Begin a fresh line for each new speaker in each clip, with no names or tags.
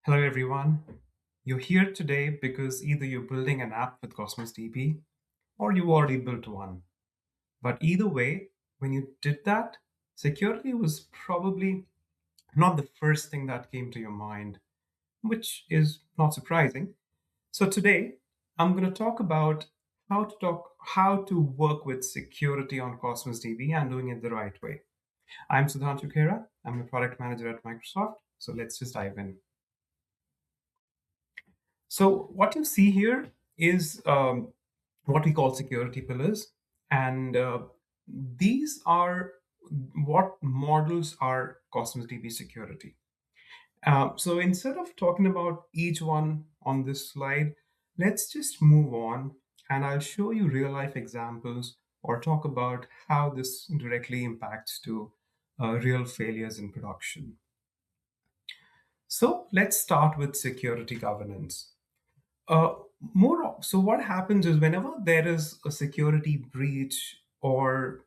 Hello, everyone. You're here today because either you're building an app with Cosmos DB or you already built one. But either way, when you did that, security was probably not the first thing that came to your mind, which is not surprising. So today, I'm going to talk about how to work with security on Cosmos DB and doing it the right way. I'm Sudhanshu Khera. I'm a product manager at Microsoft. So let's just dive in. So what you see here is what we call security pillars, and these are what models are Cosmos DB security. So instead of talking about each one on this slide, let's just move on, and I'll show you real life examples or talk about how this directly impacts to real failures in production. So let's start with security governance. Uh, so what happens is whenever there is a security breach or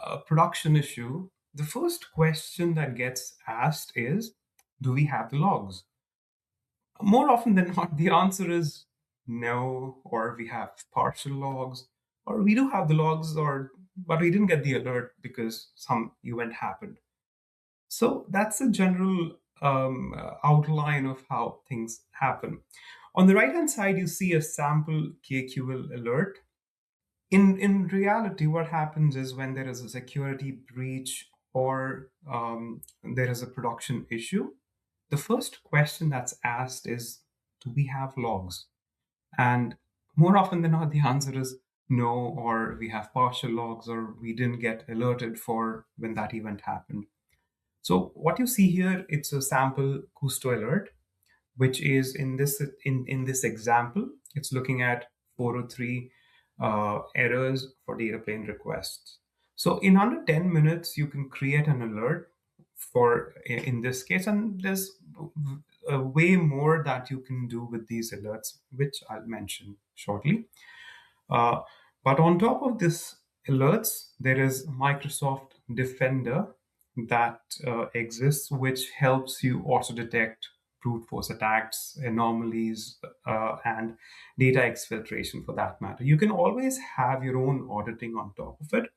a production issue, the first question that gets asked is, do we have the logs? More often than not, the answer is no, or we have partial logs, or we do have the logs, or but we didn't get the alert because some event happened. So that's a general outline of how things happen. On the right hand side, you see a sample KQL alert. In reality, what happens is when there is a security breach or there is a production issue, the first question that's asked is, do we have logs? And more often than not, the answer is no, or we have partial logs, or we didn't get alerted for when that event happened. So what you see here, it's a sample Kusto alert, which is in this example, it's looking at 403 errors for data plane requests. So in under 10 minutes, you can create an alert for in this case, and there's way more that you can do with these alerts, which I'll mention shortly. Uh, but on top of this alerts, there is Microsoft Defender that exists, which helps you auto detect brute force attacks, anomalies, and data exfiltration for that matter. You can always have your own auditing on top of it,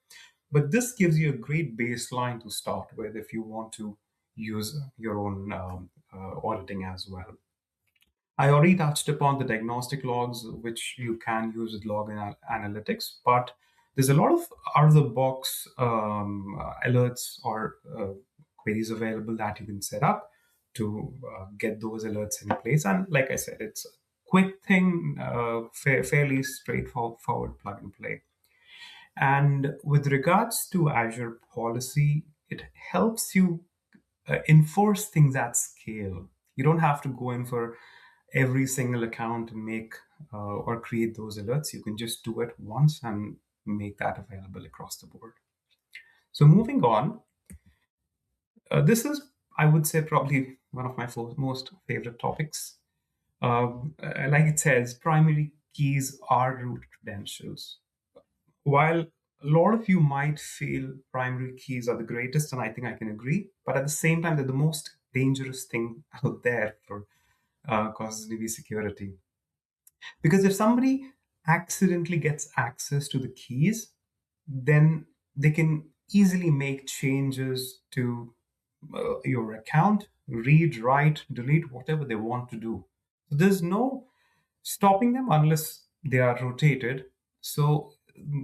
but this gives you a great baseline to start with if you want to use your own auditing as well. I already touched upon the diagnostic logs, which you can use with analytics, but there's a lot of out-of-the-box alerts or queries available that you can set up to get those alerts in place. And like I said, it's a quick thing, fairly straightforward plug and play. And with regards to Azure policy, it helps you enforce things at scale. You don't have to go in for every single account and make or create those alerts. You can just do it once and make that available across the board. So moving on, this is, I would say, probably one of my most favorite topics. Like it says, primary keys are root credentials. While a lot of you might feel primary keys are the greatest, and I think I can agree, but at the same time, they're the most dangerous thing out there for causes DB security. Because if somebody accidentally gets access to the keys, then they can easily make changes to your account, read, write, delete, whatever they want to do. So there's no stopping them unless they are rotated. So,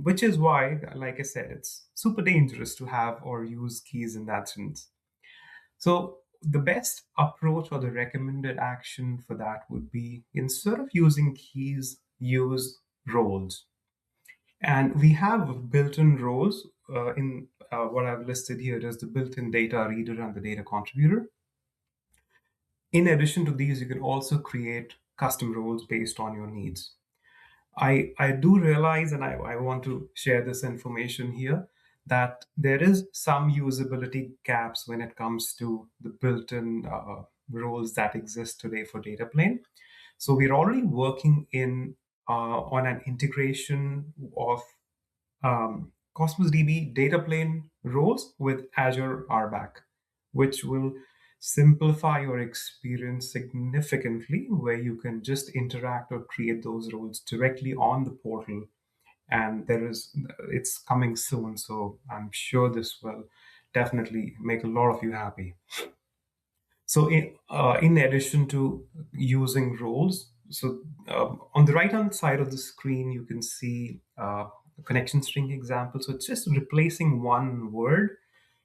which is why, like I said, it's super dangerous to have or use keys in that sense. So, the best approach or the recommended action for that would be instead of using keys, use roles. And we have built in roles in what I've listed here is the built in data reader and the data contributor. In addition to these, you can also create custom roles based on your needs. I do realize, and I want to share this information here, that there is some usability gaps when it comes to the built-in roles that exist today for data plane. So we're already working in on an integration of Cosmos DB data plane roles with Azure RBAC, which will simplify your experience significantly, where you can just interact or create those roles directly on the portal. And it's coming soon, so I'm sure this will definitely make a lot of you happy. So in addition to using roles, so on the right hand side of the screen, you can see a connection string example. So it's just replacing one word.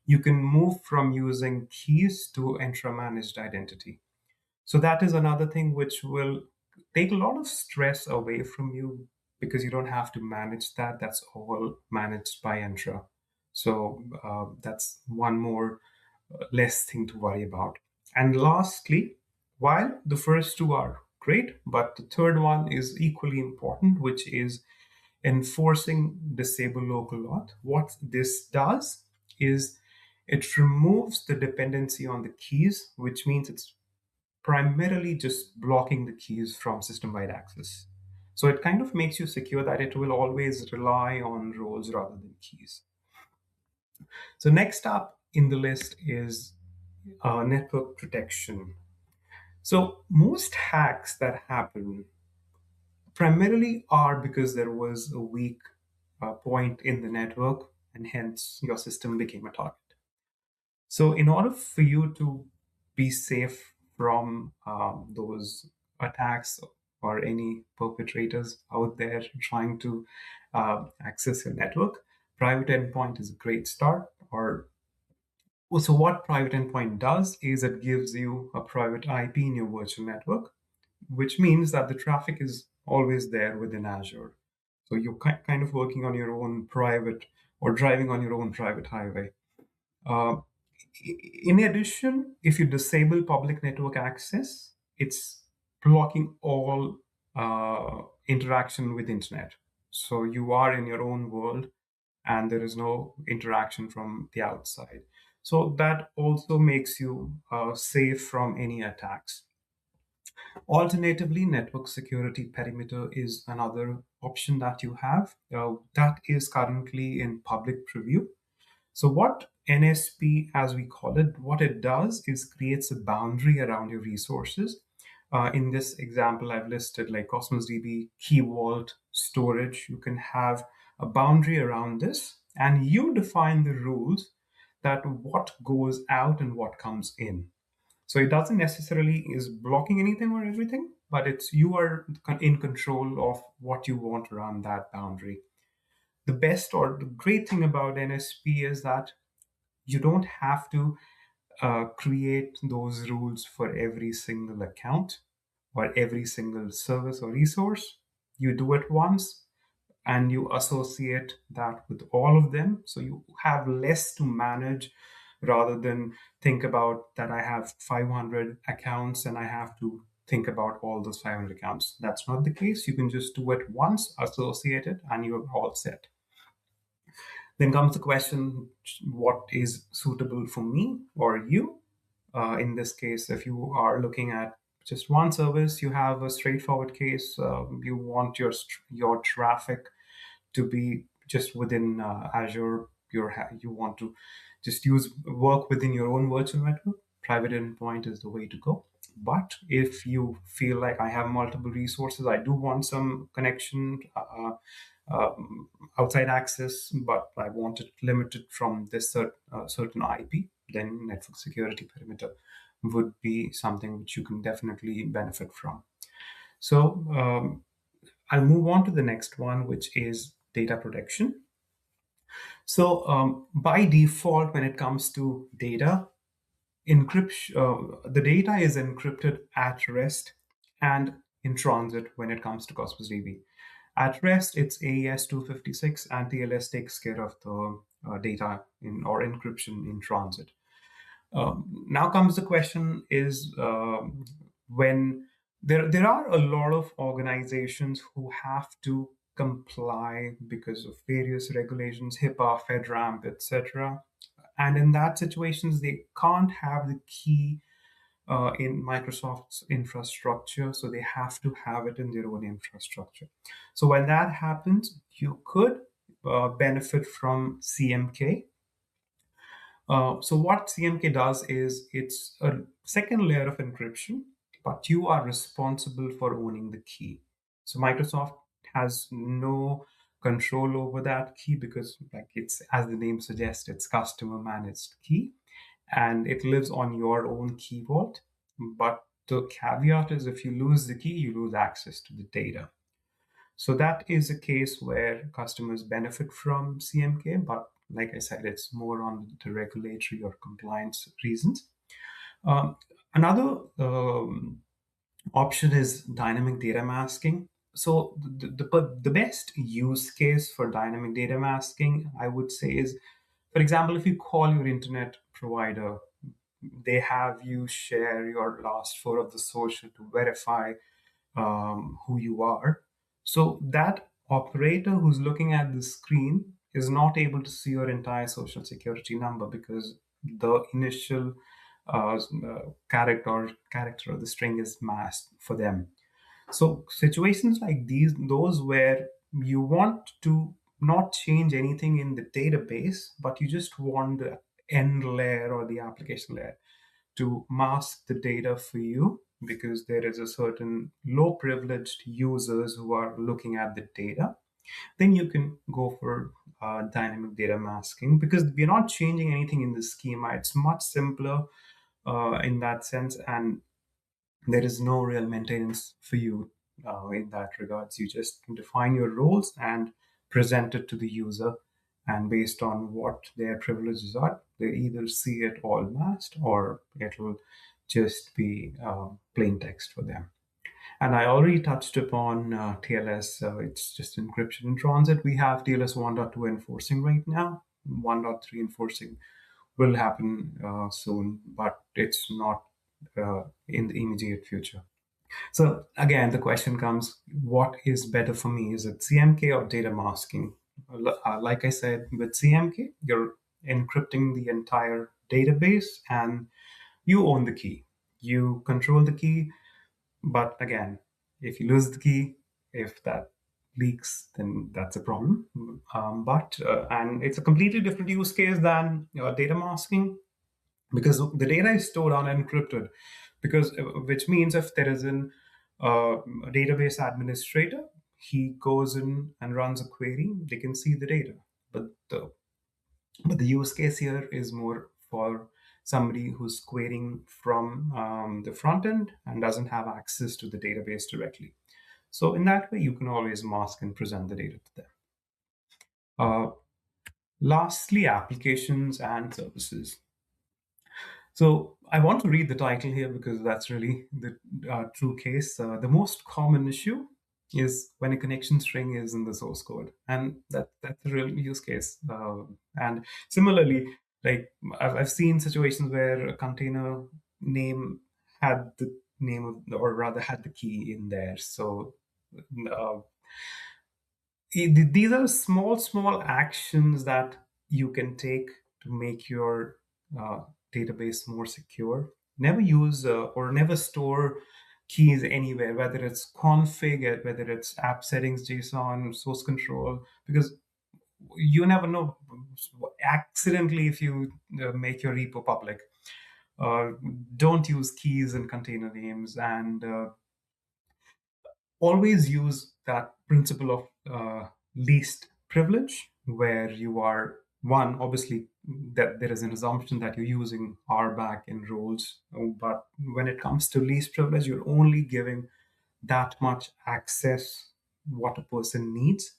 You can move from using keys to intra-managed identity. So that is another thing which will take a lot of stress away from you, because you don't have to manage that. That's all managed by Entra. So that's one more less thing to worry about. And lastly, while the first two are great, but the third one is equally important, which is enforcing disable local auth. What this does is it removes the dependency on the keys, which means it's primarily just blocking the keys from system-wide access. So it kind of makes you secure that it will always rely on roles rather than keys. So next up in the list is network protection. So most hacks that happen primarily are because there was a weak point in the network, and hence your system became a target. So in order for you to be safe from those attacks or any perpetrators out there trying to access your network, private endpoint is a great start. Or so what private endpoint does is it gives you a private IP in your virtual network, which means that the traffic is always there within Azure. So you're kind of working on your own private, or driving on your own private highway. Uh, in addition, if you disable public network access, it's blocking all interaction with internet. So you are in your own world, and there is no interaction from the outside. So that also makes you safe from any attacks. Alternatively, network security perimeter is another option that you have. That is currently in public preview. So what NSP, as we call it, what it does is creates a boundary around your resources. In this example, I've listed like Cosmos DB, Key Vault, storage. You can have a boundary around this, and you define the rules that what goes out and what comes in. So it doesn't necessarily is blocking anything or everything, but it's you are in control of what you want around that boundary. The best or the great thing about NSP is that you don't have to create those rules for every single account or every single service or resource. You do it once and you associate that with all of them. So you have less to manage, rather than think about that I have 500 accounts and I have to think about all those 500 accounts. That's not the case. You can just do it once, associate it, and you're all set. Then comes the question, what is suitable for me or you? In this case, if you are looking at just one service, you have a straightforward case. You want your traffic to be just within Azure. You want to just work within your own virtual network. Private endpoint is the way to go. But if you feel like I have multiple resources, I do want some connection, outside access, but I want it limited from this certain IP, then network security perimeter would be something which you can definitely benefit from. So I'll move on to the next one, which is data protection. So by default, when it comes to data, encryption, the data is encrypted at rest and in transit when it comes to Cosmos DB. At rest, it's AES 256, and TLS takes care of the data or encryption in transit. Now comes the question is when there are a lot of organizations who have to comply because of various regulations, HIPAA, FedRAMP, etc. And in that situations, they can't have the key in Microsoft's infrastructure, so they have to have it in their own infrastructure. So when that happens, you could benefit from CMK. So what CMK does is it's a second layer of encryption, but you are responsible for owning the key. So Microsoft has no control over that key because, like it's as the name suggests, it's customer managed key, and it lives on your own key vault. But the caveat is if you lose the key, you lose access to the data. So that is a case where customers benefit from CMK, but like I said, it's more on the regulatory or compliance reasons. Um, Another option is dynamic data masking. So the best use case for dynamic data masking, I would say, is, for example, if you call your internet provider, they have you share your last four of the social to verify who you are. So that operator who's looking at the screen is not able to see your entire social security number because the initial character of the string is masked for them. So situations like those where you want to not change anything in the database, but you just want the end layer or the application layer to mask the data for you because there is a certain low privileged users who are looking at the data, then you can go for dynamic data masking because we're not changing anything in the schema. It's much simpler in that sense, and there is no real maintenance for you in that regards. You just define your roles and present it to the user, and based on what their privileges are, they either see it all masked or it'll just be plain text for them. And I already touched upon TLS. It's just encryption in transit. We have TLS 1.2 enforcing right now. 1.3 enforcing will happen soon, but it's not in the immediate future. So again, the question comes, what is better for me? Is it CMK or data masking? Like I said, with CMK, you're encrypting the entire database and you own the key. You control the key. But again, if you lose the key, if that leaks, then that's a problem. And it's a completely different use case than data masking because the data is stored unencrypted, because which means if there is a database administrator, he goes in and runs a query, they can see the data. But the use case here is more for somebody who's querying from the front end and doesn't have access to the database directly. So in that way, you can always mask and present the data to them. Uh, Lastly, applications and services. So I want to read the title here because that's really the true case. The most common issue is when a connection string is in the source code, and that's a real use case. And similarly, like I've seen situations where a container name had the name of, or rather had the key in there. So uh, these are small actions that you can take to make your uh, database more secure. Never use or never store keys anywhere, whether it's config, whether it's app settings, JSON, source control, because you never know accidentally if you make your repo public. Uh, don't use keys and container names, and always use that principle of least privilege, where you are one, obviously, that there is an assumption that you're using RBAC in roles, but when it comes to least privilege, you're only giving that much access what a person needs.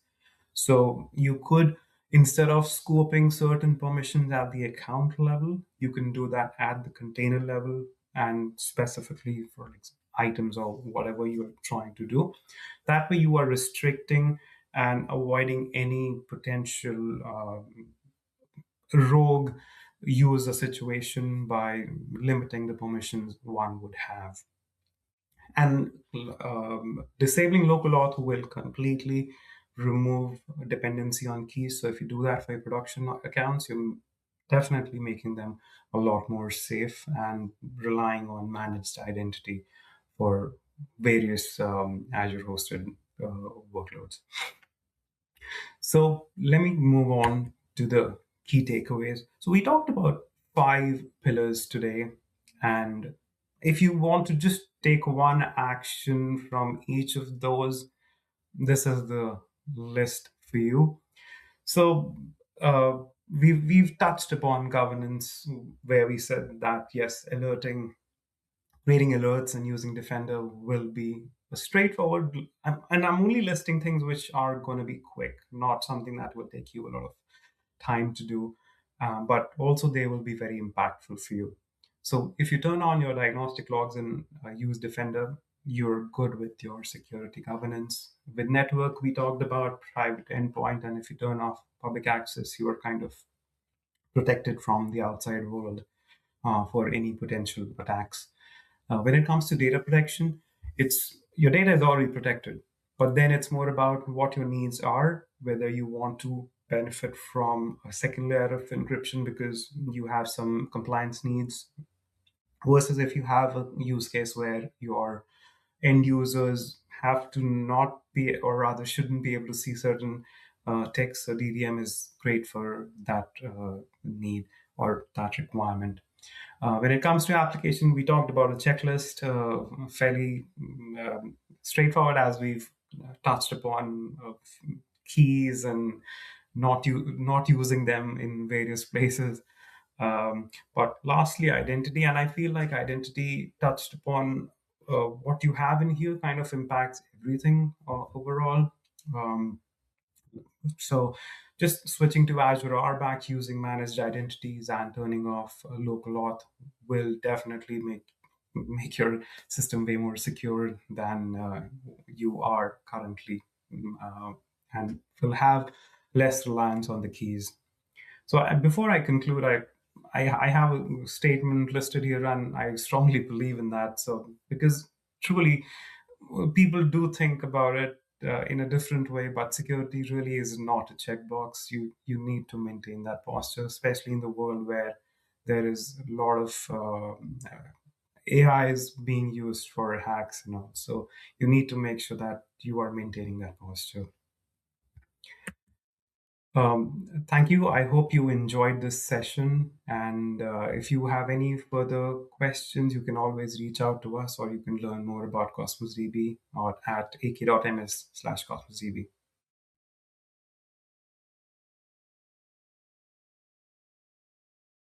So you could, instead of scoping certain permissions at the account level, you can do that at the container level and specifically for like items or whatever you're trying to do. That way, you are restricting and avoiding any potential rogue user situation by limiting the permissions one would have. And disabling local auth will completely remove dependency on keys. So if you do that for your production accounts, you're definitely making them a lot more safe and relying on managed identity for various Azure hosted workloads. So let me move on to the key takeaways. So we talked about 5 pillars today. And if you want to just take one action from each of those, this is the list for you. So we've touched upon governance, where we said that yes, creating alerts and using Defender will be a straightforward. And I'm only listing things which are going to be quick, not something that will take you a lot of time to do, but also they will be very impactful for you. So if you turn on your diagnostic logs and use Defender, you're good with your security governance. With network, we talked about private endpoint, and if you turn off public access, you are kind of protected from the outside world for any potential attacks. When it comes to data protection, it's your data is already protected, but then it's more about what your needs are, whether you want to benefit from a second layer of encryption because you have some compliance needs, versus if you have a use case where your end users have to not be, or rather shouldn't be able to see certain text. So DDM is great for that need or that requirement. When it comes to application, we talked about a checklist, fairly straightforward, as we've touched upon keys and not using them in various places. But lastly, identity, and I feel like identity touched upon what you have in here kind of impacts everything overall. Um, so just switching to Azure RBAC, using managed identities and turning off local auth will definitely make your system way more secure than you are currently, and will have less reliance on the keys. So before I conclude, I have a statement listed here, and I strongly believe in that. So because truly, people do think about it in a different way, but security really is not a checkbox. You need to maintain that posture, especially in the world where there is a lot of AI is being used for hacks and all. So you need to make sure that you are maintaining that posture. Thank you. I hope you enjoyed this session. And if you have any further questions, you can always reach out to us, or you can learn more about Cosmos DB or at ak.ms/CosmosDB.